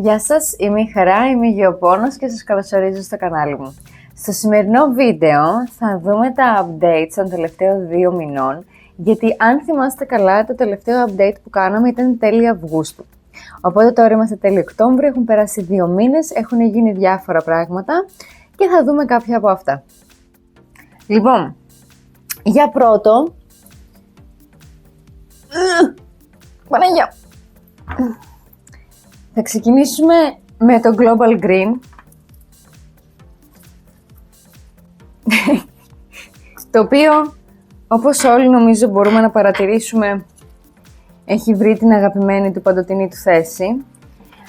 Γεια σας, είμαι η Χαρά, είμαι η Γεωπόνος και σας καλωσορίζω στο κανάλι μου. Στο σημερινό βίντεο θα δούμε τα updates των τελευταίων 2 μηνών, γιατί αν θυμάστε καλά, το τελευταίο update που κάναμε ήταν τέλη Αυγούστου. Οπότε τώρα είμαστε τέλη Οκτώβρη, έχουν περάσει 2 μήνες, έχουν γίνει διάφορα πράγματα και θα δούμε κάποια από αυτά. Λοιπόν, για πρώτο... Παναγιά! Θα ξεκινήσουμε με το Global Green, το οποίο, όπως όλοι νομίζω μπορούμε να παρατηρήσουμε, έχει βρει την αγαπημένη του παντοτινή του θέση.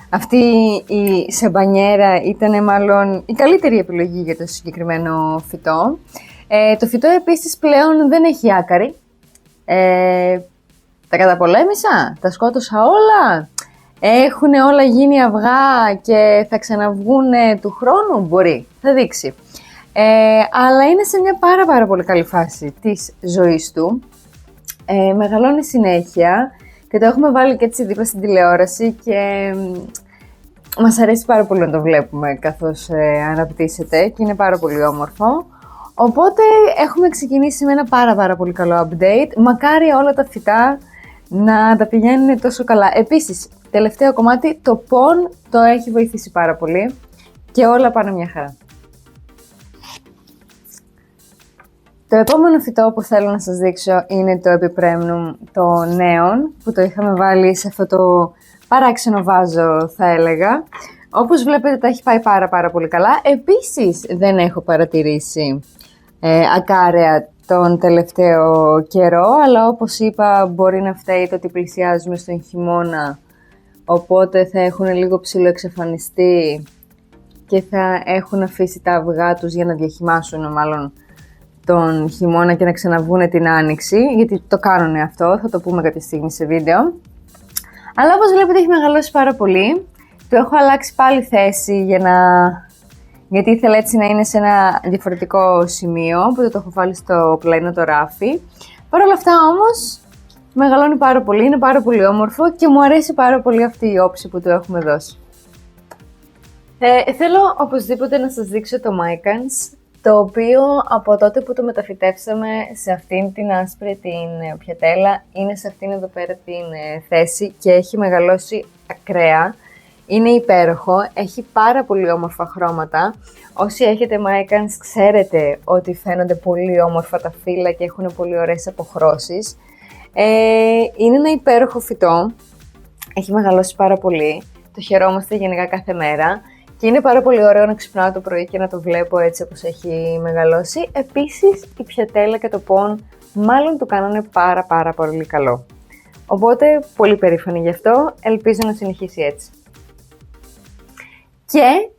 Αυτή η σαμπανιέρα ήταν μάλλον η καλύτερη επιλογή για το συγκεκριμένο φυτό. Το φυτό επίσης πλέον δεν έχει άκαρη. Τα καταπολέμησα, τα σκότωσα όλα. Έχουν όλα γίνει αυγά και θα ξαναβγούν του χρόνου, μπορεί, θα δείξει. Αλλά είναι σε μια πάρα πολύ καλή φάση της ζωής του. Μεγαλώνει συνέχεια και το έχουμε βάλει και έτσι δίπλα στην τηλεόραση και μας αρέσει πάρα πολύ να το βλέπουμε καθώς αναπτύσσεται και είναι πάρα πολύ όμορφο. Οπότε έχουμε ξεκινήσει με ένα πάρα πολύ καλό update. Μακάρι όλα τα φυτά να τα πηγαίνουν τόσο καλά. Επίσης, τελευταίο κομμάτι, το πον το έχει βοηθήσει πάρα πολύ και όλα πάνε μια χαρά. Το επόμενο φυτό που θέλω να σας δείξω είναι το Epipremnum το Neon, που το είχαμε βάλει σε αυτό το παράξενο βάζο, θα έλεγα. Όπως βλέπετε τα έχει πάει πάρα πολύ καλά. Επίσης δεν έχω παρατηρήσει ακάρεα τον τελευταίο καιρό, αλλά όπως είπα μπορεί να φταίει το ότι πλησιάζουμε στον χειμώνα, οπότε θα έχουν λίγο ψιλοεξαφανιστεί και θα έχουν αφήσει τα αυγά τους για να διαχυμάσουν μάλλον τον χειμώνα και να ξαναβγούνε την άνοιξη, γιατί το κάνουν αυτό, θα το πούμε κάποια στιγμή σε βίντεο. Αλλά όπως βλέπετε έχει μεγαλώσει πάρα πολύ. Το έχω αλλάξει πάλι θέση γιατί ήθελα έτσι να είναι σε ένα διαφορετικό σημείο, οπότε το έχω βάλει στο πλαϊνό το ράφι. Παρ' όλα αυτά όμως μεγαλώνει πάρα πολύ, είναι πάρα πολύ όμορφο και μου αρέσει πάρα πολύ αυτή η όψη που του έχουμε δώσει. Θέλω οπωσδήποτε να σας δείξω το Mycans, το οποίο από τότε που το μεταφυτεύσαμε σε αυτήν την άσπρη την πιατέλα, είναι σε αυτήν εδώ πέρα την θέση και έχει μεγαλώσει ακραία. Είναι υπέροχο, έχει πάρα πολύ όμορφα χρώματα. Όσοι έχετε Mycans ξέρετε ότι φαίνονται πολύ όμορφα τα φύλλα και έχουν πολύ ωραίες αποχρώσεις. Είναι ένα υπέροχο φυτό, έχει μεγαλώσει πάρα πολύ, το χαιρόμαστε γενικά κάθε μέρα και είναι πάρα πολύ ωραίο να ξυπνάω το πρωί και να το βλέπω έτσι όπως έχει μεγαλώσει. Επίσης η πιατέλα και το πον μάλλον του κάνανε πάρα πολύ καλό. Οπότε πολύ περήφανη γι' αυτό, ελπίζω να συνεχίσει έτσι. Και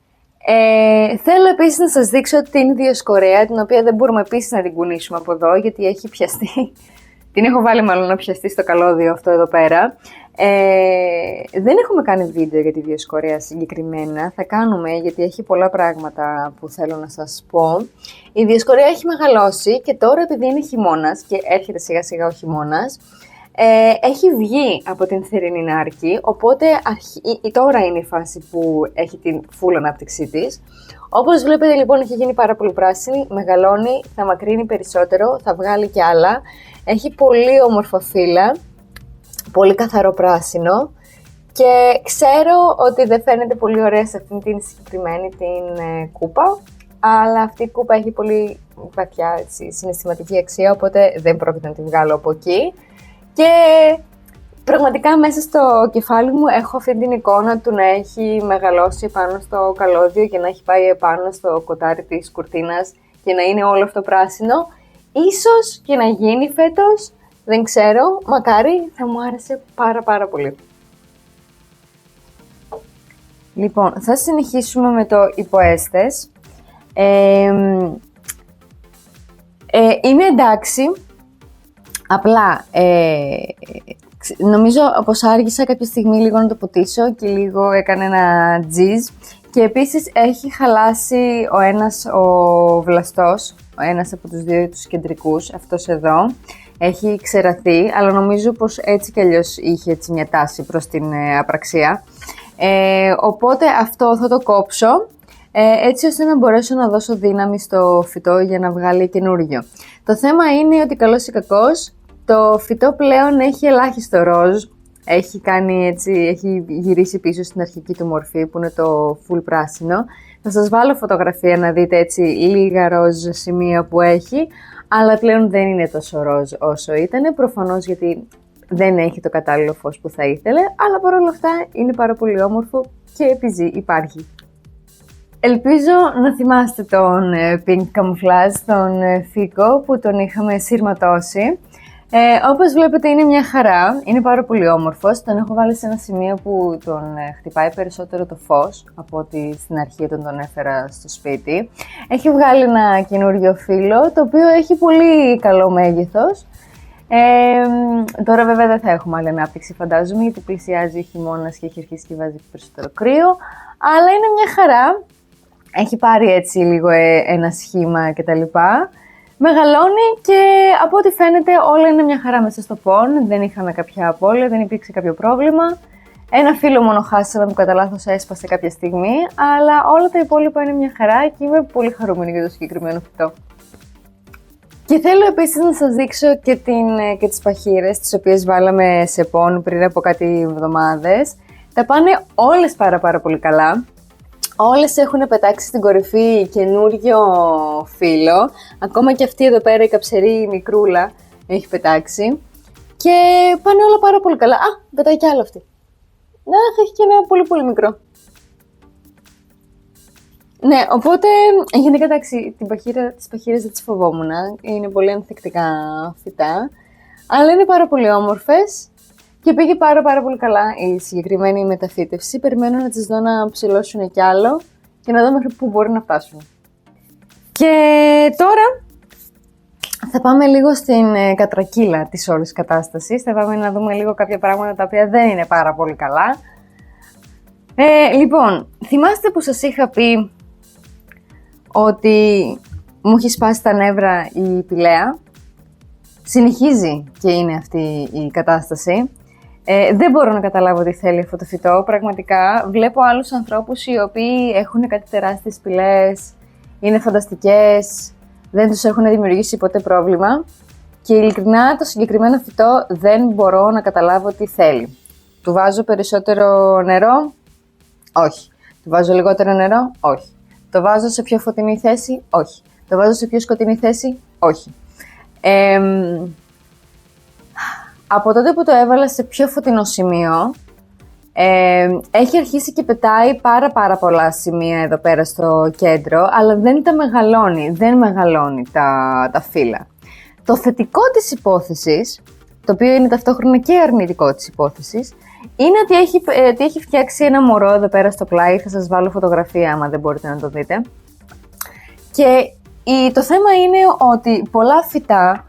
θέλω επίσης να σας δείξω την Διοσκορέα, την οποία δεν μπορούμε επίσης να την κουνήσουμε από εδώ, γιατί έχει πιαστεί. Την έχω βάλει μάλλον να πιαστεί στο καλώδιο αυτό εδώ πέρα. Δεν έχουμε κάνει βίντεο για τη Διοσκορέα συγκεκριμένα, θα κάνουμε γιατί έχει πολλά πράγματα που θέλω να σας πω. Η Διοσκορέα έχει μεγαλώσει και τώρα επειδή είναι χειμώνας και έρχεται σιγά σιγά ο χειμώνας, έχει βγει από την θερινή νάρκη, οπότε τώρα είναι η φάση που έχει την full ανάπτυξή της. Όπως βλέπετε λοιπόν έχει γίνει πάρα πολύ πράσινη, μεγαλώνει, θα μακρύνει περισσότερο, θα βγάλει κι άλλα. Έχει πολύ όμορφα φύλλα, πολύ καθαρό πράσινο και ξέρω ότι δεν φαίνεται πολύ ωραία σε αυτήν την συγκεκριμένη την κούπα, αλλά αυτή η κούπα έχει πολύ βαθιά συναισθηματική αξία, οπότε δεν πρόκειται να τη βγάλω από εκεί. Και πραγματικά μέσα στο κεφάλι μου έχω αυτή την εικόνα του να έχει μεγαλώσει πάνω στο καλώδιο και να έχει πάει επάνω στο κοτάρι της κουρτίνας και να είναι όλο αυτό πράσινο. Ίσως και να γίνει φέτος, δεν ξέρω, μακάρι, θα μου άρεσε πάρα πολύ. Λοιπόν, θα συνεχίσουμε με το υποέστες. Είναι εντάξει. Απλά, νομίζω πως άργησα κάποια στιγμή λίγο να το ποτίσω και λίγο έκανε ένα τζιζ και επίσης έχει χαλάσει ο ένας ο βλαστός, ο ένας από τους δύο τους κεντρικούς, αυτός εδώ, έχει ξεραθεί, αλλά νομίζω πως έτσι κι αλλιώς είχε έτσι μια τάση προς την απραξία. Οπότε αυτό θα το κόψω, έτσι ώστε να μπορέσω να δώσω δύναμη στο φυτό για να βγάλει καινούργιο. Το θέμα είναι ότι καλώς ή κακώς το φυτό πλέον έχει ελάχιστο ροζ, έχει γυρίσει πίσω στην αρχική του μορφή που είναι το full πράσινο. Θα σας βάλω φωτογραφία να δείτε έτσι λίγα ροζ σημεία που έχει, αλλά πλέον δεν είναι τόσο ροζ όσο ήταν, προφανώς γιατί δεν έχει το κατάλληλο φως που θα ήθελε, αλλά παρόλα αυτά είναι πάρα πολύ όμορφο και υπάρχει. Ελπίζω να θυμάστε τον Pink Camouflage, τον φύκο που τον είχαμε σειρματώσει. Όπως βλέπετε είναι μια χαρά, είναι πάρα πολύ όμορφος, τον έχω βάλει σε ένα σημείο που τον χτυπάει περισσότερο το φως από ότι στην αρχή όταν τον έφερα στο σπίτι. Έχει βγάλει ένα καινούριο φύλλο, το οποίο έχει πολύ καλό μέγεθος. Τώρα βέβαια δεν θα έχουμε άλλη ανάπτυξη φαντάζομαι, γιατί πλησιάζει ο χειμώνας και έχει αρχίσει και βάζει περισσότερο κρύο, αλλά είναι μια χαρά. Έχει πάρει έτσι λίγο ένα σχήμα κτλ. Μεγαλώνει και από ό,τι φαίνεται όλα είναι μια χαρά μέσα στο πον, δεν είχαμε κάποια απώλεια, δεν υπήρξε κάποιο πρόβλημα. Ένα φύλλο μόνο χάσαμε που κατά λάθος έσπασε κάποια στιγμή, αλλά όλα τα υπόλοιπα είναι μια χαρά και είμαι πολύ χαρούμενη για το συγκεκριμένο φυτό. Και θέλω επίσης να σας δείξω και τις παχύρες, τις οποίες βάλαμε σε πον πριν από κάτι εβδομάδες. Τα πάνε όλες πάρα πολύ καλά. Όλες έχουν πετάξει στην κορυφή καινούριο φύλλο. Ακόμα και αυτή εδώ πέρα η καψερή μικρούλα έχει πετάξει. Και πάνε όλα πάρα πολύ καλά. Πετάει κι άλλο αυτή. Έχει και ένα πολύ μικρό. Ναι, οπότε γενικά εντάξει, τις παχύρες δεν τις φοβόμουν. Είναι πολύ ανθεκτικά φυτά. Αλλά είναι πάρα πολύ όμορφες. Και πήγε πάρα πολύ καλά η συγκεκριμένη μεταφύτευση. Περιμένω να τις δω να ψηλώσουν κι άλλο και να δω μέχρι πού μπορεί να φτάσουν. Και τώρα θα πάμε λίγο στην κατρακύλα της όλης κατάστασης. Θα πάμε να δούμε λίγο κάποια πράγματα τα οποία δεν είναι πάρα πολύ καλά. Λοιπόν, θυμάστε που σας είχα πει ότι μου έχει σπάσει τα νεύρα η πηλαία? Συνεχίζει και είναι αυτή η κατάσταση. Δεν μπορώ να καταλάβω τι θέλει αυτό το φυτό. Πραγματικά βλέπω άλλους ανθρώπους οι οποίοι έχουν κάτι τεράστιες πηλαίες, είναι φανταστικές, δεν τους έχουν δημιουργήσει ποτέ πρόβλημα και ειλικρινά το συγκεκριμένο φυτό δεν μπορώ να καταλάβω τι θέλει. Του βάζω περισσότερο νερό? Όχι. Του βάζω λιγότερο νερό? Όχι. Το βάζω σε πιο φωτεινή θέση? Όχι. Το βάζω σε πιο σκοτεινή θέση? Όχι. Από τότε που το έβαλα σε πιο φωτεινό σημείο, έχει αρχίσει και πετάει πάρα πολλά σημεία εδώ πέρα στο κέντρο, αλλά δεν τα μεγαλώνει, δεν μεγαλώνει τα φύλλα. Το θετικό της υπόθεσης, το οποίο είναι ταυτόχρονα και αρνητικό της υπόθεσης, είναι ότι έχει φτιάξει ένα μωρό εδώ πέρα στο πλάι, θα σας βάλω φωτογραφία άμα δεν μπορείτε να το δείτε. Και το θέμα είναι ότι πολλά φυτά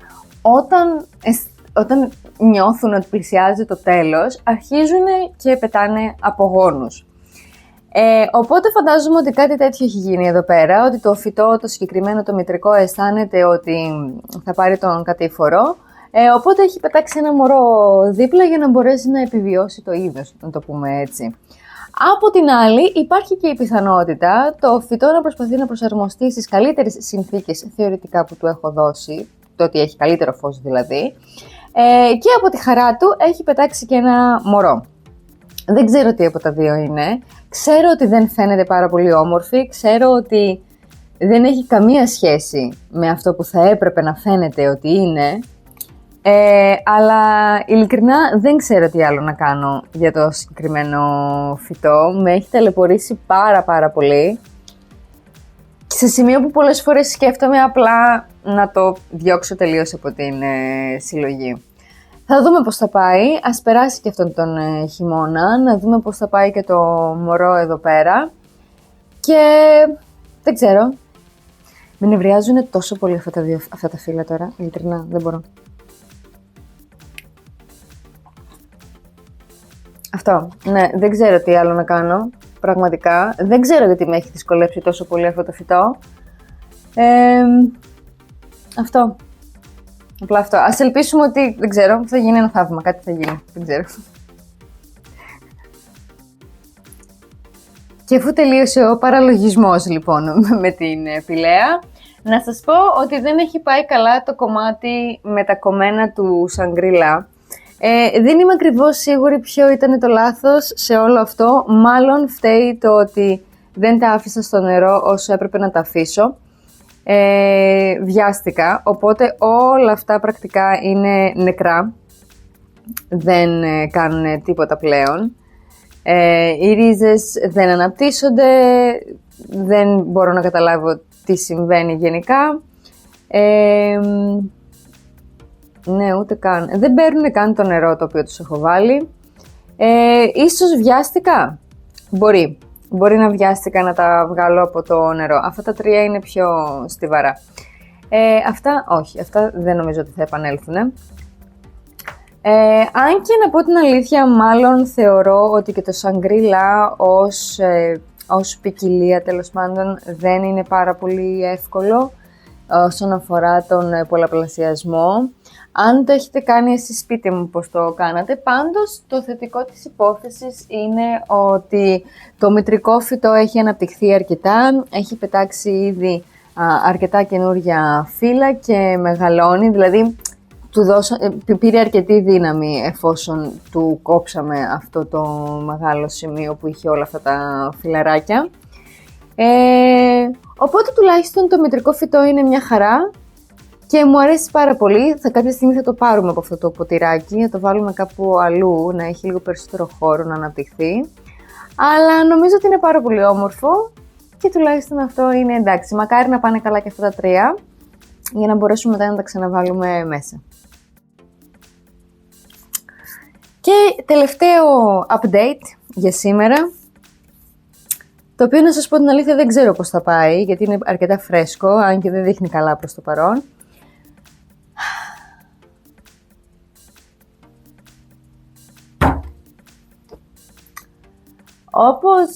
όταν νιώθουν ότι πλησιάζει το τέλος, αρχίζουν και πετάνε απογόνους. Οπότε φαντάζομαι ότι κάτι τέτοιο έχει γίνει εδώ πέρα, ότι το φυτό, το συγκεκριμένο, το μητρικό, αισθάνεται ότι θα πάρει τον κατήφορο, οπότε έχει πετάξει ένα μωρό δίπλα για να μπορέσει να επιβιώσει το είδος, να το πούμε έτσι. Από την άλλη, υπάρχει και η πιθανότητα το φυτό να προσπαθεί να προσαρμοστεί στις καλύτερες συνθήκες θεωρητικά που του έχω δώσει, το ότι έχει καλύτερο φως δηλαδή, και από τη χαρά του έχει πετάξει και ένα μωρό. Δεν ξέρω τι από τα δύο είναι. Ξέρω ότι δεν φαίνεται πάρα πολύ όμορφη. Ξέρω ότι δεν έχει καμία σχέση με αυτό που θα έπρεπε να φαίνεται ότι είναι. Αλλά ειλικρινά δεν ξέρω τι άλλο να κάνω για το συγκεκριμένο φυτό. Με έχει ταλαιπωρήσει πάρα πολύ. Σε σημείο που πολλές φορές σκέφτομαι απλά να το διώξω τελείως από την συλλογή. Θα δούμε πώς θα πάει, ας περάσει και αυτόν τον χειμώνα, να δούμε πώς θα πάει και το μωρό εδώ πέρα. Και δεν ξέρω, με νευριάζουν τόσο πολύ αυτά τα φύλλα τώρα, ειλικρινά, δεν μπορώ. Αυτό, ναι, δεν ξέρω τι άλλο να κάνω, πραγματικά. Δεν ξέρω γιατί με έχει δυσκολέψει τόσο πολύ αυτό το φυτό. Αυτό. Απλά αυτό. Ας ελπίσουμε ότι, δεν ξέρω, θα γίνει ένα θαύμα, κάτι θα γίνει, δεν ξέρω. Και αφού τελείωσε ο παραλογισμός λοιπόν με την Πηλαία, να σας πω ότι δεν έχει πάει καλά το κομμάτι με τα κομμένα του Σαγκρίλα. Δεν είμαι ακριβώς σίγουρη ποιο ήταν το λάθος σε όλο αυτό. Μάλλον φταίει το ότι δεν τα άφησα στο νερό όσο έπρεπε να τα αφήσω. Βιάστηκα, οπότε όλα αυτά πρακτικά είναι νεκρά. Δεν κάνουν τίποτα πλέον. Οι ρίζες δεν αναπτύσσονται, δεν μπορώ να καταλάβω τι συμβαίνει γενικά. Ναι, ούτε καν. Δεν παίρνουν καν το νερό το οποίο τους έχω βάλει. Ίσως βιάστηκα. Μπορεί να βιάστηκα να τα βγάλω από το νερό. Αυτά τα τρία είναι πιο στιβαρά. Αυτά όχι, αυτά δεν νομίζω ότι θα επανέλθουν. Αν και να πω την αλήθεια, μάλλον θεωρώ ότι και το Σαγκρίλα ως ποικιλία τέλος πάντων δεν είναι πάρα πολύ εύκολο όσον αφορά τον πολλαπλασιασμό. Αν το έχετε κάνει εσείς, πείτε μου πώς το κάνατε. Πάντως, το θετικό της υπόθεσης είναι ότι το μητρικό φυτό έχει αναπτυχθεί αρκετά, έχει πετάξει ήδη αρκετά καινούργια φύλλα και μεγαλώνει, δηλαδή πήρε αρκετή δύναμη εφόσον του κόψαμε αυτό το μεγάλο σημείο που είχε όλα αυτά τα φυλαράκια. Οπότε τουλάχιστον το μητρικό φυτό είναι μια χαρά και μου αρέσει πάρα πολύ. Κάποια στιγμή θα το πάρουμε από αυτό το ποτηράκι, θα το βάλουμε κάπου αλλού, να έχει λίγο περισσότερο χώρο να αναπτυχθεί. Αλλά νομίζω ότι είναι πάρα πολύ όμορφο και τουλάχιστον αυτό είναι εντάξει. Μακάρι να πάνε καλά και αυτά τα τρία, για να μπορέσουμε μετά να τα ξαναβάλουμε μέσα. Και τελευταίο update για σήμερα, το οποίο να σας πω την αλήθεια δεν ξέρω πώς θα πάει, γιατί είναι αρκετά φρέσκο, αν και δεν δείχνει καλά προς το παρόν. Όπως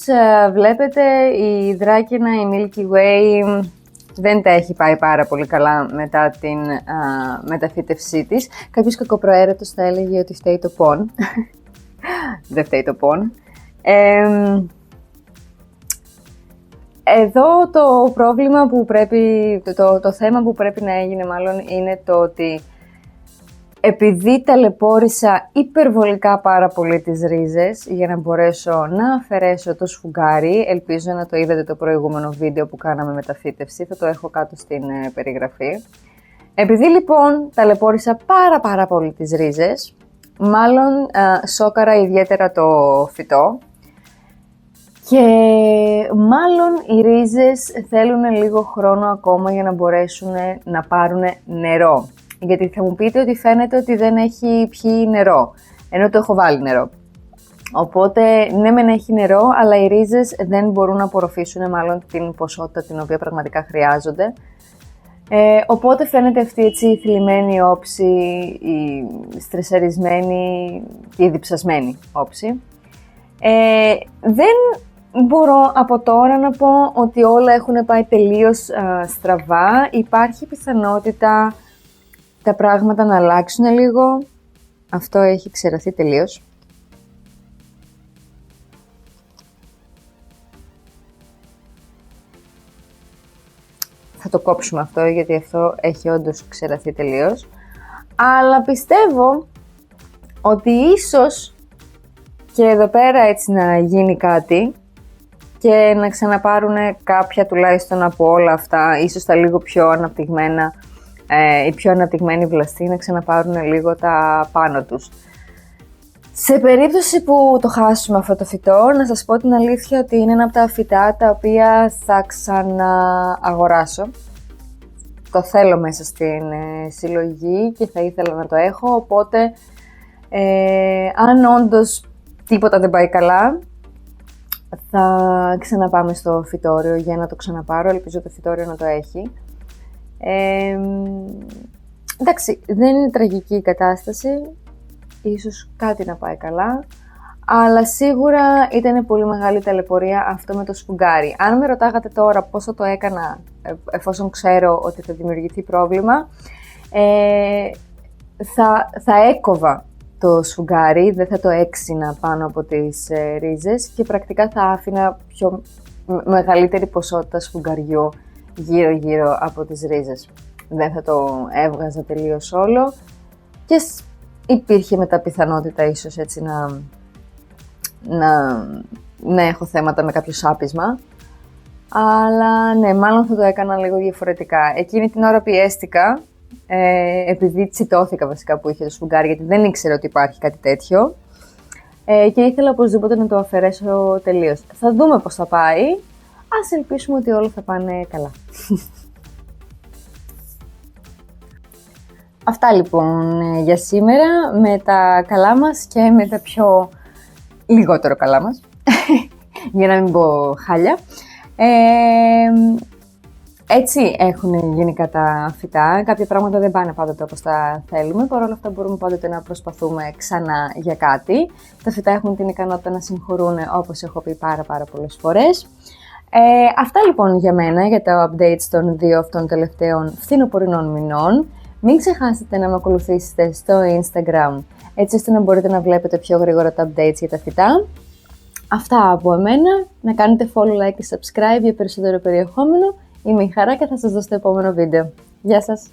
βλέπετε, η Δράκαινα, η Milky Way, δεν τα έχει πάει πάρα πολύ καλά μετά την μεταφύτευσή της. Κάποιος κακοπροαίρετος θα έλεγε ότι φταίει το πον. Δεν φταίει το πον. Εδώ το πρόβλημα που το θέμα που πρέπει να έγινε μάλλον είναι το ότι επειδή ταλαιπώρησα υπερβολικά πάρα πολύ τις ρίζες για να μπορέσω να αφαιρέσω το σφουγγάρι, ελπίζω να το είδατε το προηγούμενο βίντεο που κάναμε μεταφύτευση, θα το έχω κάτω στην περιγραφή. Επειδή λοιπόν ταλαιπώρησα πάρα πολύ τις ρίζες, μάλλον σόκαρα ιδιαίτερα το φυτό και μάλλον οι ρίζες θέλουν λίγο χρόνο ακόμα για να μπορέσουν να πάρουν νερό. Γιατί θα μου πείτε ότι φαίνεται ότι δεν έχει πιει νερό, ενώ το έχω βάλει νερό. Οπότε, ναι μεν έχει νερό, αλλά οι ρίζες δεν μπορούν να απορροφήσουν μάλλον την ποσότητα την οποία πραγματικά χρειάζονται. Οπότε φαίνεται αυτή έτσι η θλιμμένη όψη, η στρεσαρισμένη και η διψασμένη όψη. Δεν μπορώ από τώρα να πω ότι όλα έχουν πάει τελείως στραβά. Υπάρχει πιθανότητα τα πράγματα να αλλάξουν λίγο. Αυτό έχει ξεραθεί τελείως. Θα το κόψουμε αυτό, γιατί αυτό έχει όντως ξεραθεί τελείως. Αλλά πιστεύω ότι ίσως και εδώ πέρα έτσι να γίνει κάτι και να ξαναπάρουν κάποια τουλάχιστον από όλα αυτά, ίσως τα λίγο πιο αναπτυγμένα, οι πιο αναπτυγμένοι βλαστοί να ξαναπάρουν λίγο τα πάνω τους. Σε περίπτωση που το χάσουμε αυτό το φυτό, να σας πω την αλήθεια ότι είναι ένα από τα φυτά τα οποία θα ξανααγοράσω. Το θέλω μέσα στην συλλογή και θα ήθελα να το έχω, οπότε αν όντως τίποτα δεν πάει καλά, θα ξαναπάμε στο φυτόριο για να το ξαναπάρω, ελπίζω το φυτόριο να το έχει. Εντάξει, δεν είναι τραγική η κατάσταση, ίσως κάτι να πάει καλά, αλλά σίγουρα ήταν πολύ μεγάλη ταλαιπωρία αυτό με το σφουγγάρι. Αν με ρωτάγατε τώρα πώς θα το έκανα εφόσον ξέρω ότι θα δημιουργηθεί πρόβλημα, θα έκοβα το σφουγγάρι, δεν θα το έξινα πάνω από τις ρίζες και πρακτικά θα άφηνα μεγαλύτερη ποσότητα σφουγγαριού γύρω-γύρω από τις ρίζες. Δεν θα το έβγαζα τελείως όλο και υπήρχε μετά πιθανότητα ίσως έτσι να έχω θέματα με κάποιο σάπισμα. Αλλά ναι, μάλλον θα το έκανα λίγο διαφορετικά. Εκείνη την ώρα πιέστηκα, επειδή τσιτώθηκα βασικά που είχε το σφουγγάρι, γιατί δεν ήξερα ότι υπάρχει κάτι τέτοιο. Και ήθελα οπωσδήποτε να το αφαιρέσω τελείως. Θα δούμε πώς θα πάει. Ας ελπίσουμε ότι όλα θα πάνε καλά. Αυτά λοιπόν για σήμερα, με τα καλά μας και με τα πιο λιγότερο καλά μας, για να μην πω χάλια. Έτσι έχουν γενικά τα φυτά. Κάποια πράγματα δεν πάνε πάντοτε όπως τα θέλουμε. Παρ' όλα αυτά μπορούμε πάντοτε να προσπαθούμε ξανά για κάτι. Τα φυτά έχουν την ικανότητα να συγχωρούν, όπως έχω πει πάρα πολλές φορές. Αυτά λοιπόν για μένα, για τα updates των 2 αυτών τελευταίων φθινοπορεινών μηνών. Μην ξεχάσετε να με ακολουθήσετε στο Instagram, έτσι ώστε να μπορείτε να βλέπετε πιο γρήγορα τα updates για τα φυτά. Αυτά από εμένα. Να κάνετε follow, like και subscribe για περισσότερο περιεχόμενο. Είμαι η Χαρά και θα σας δώσω το επόμενο βίντεο. Γεια σας!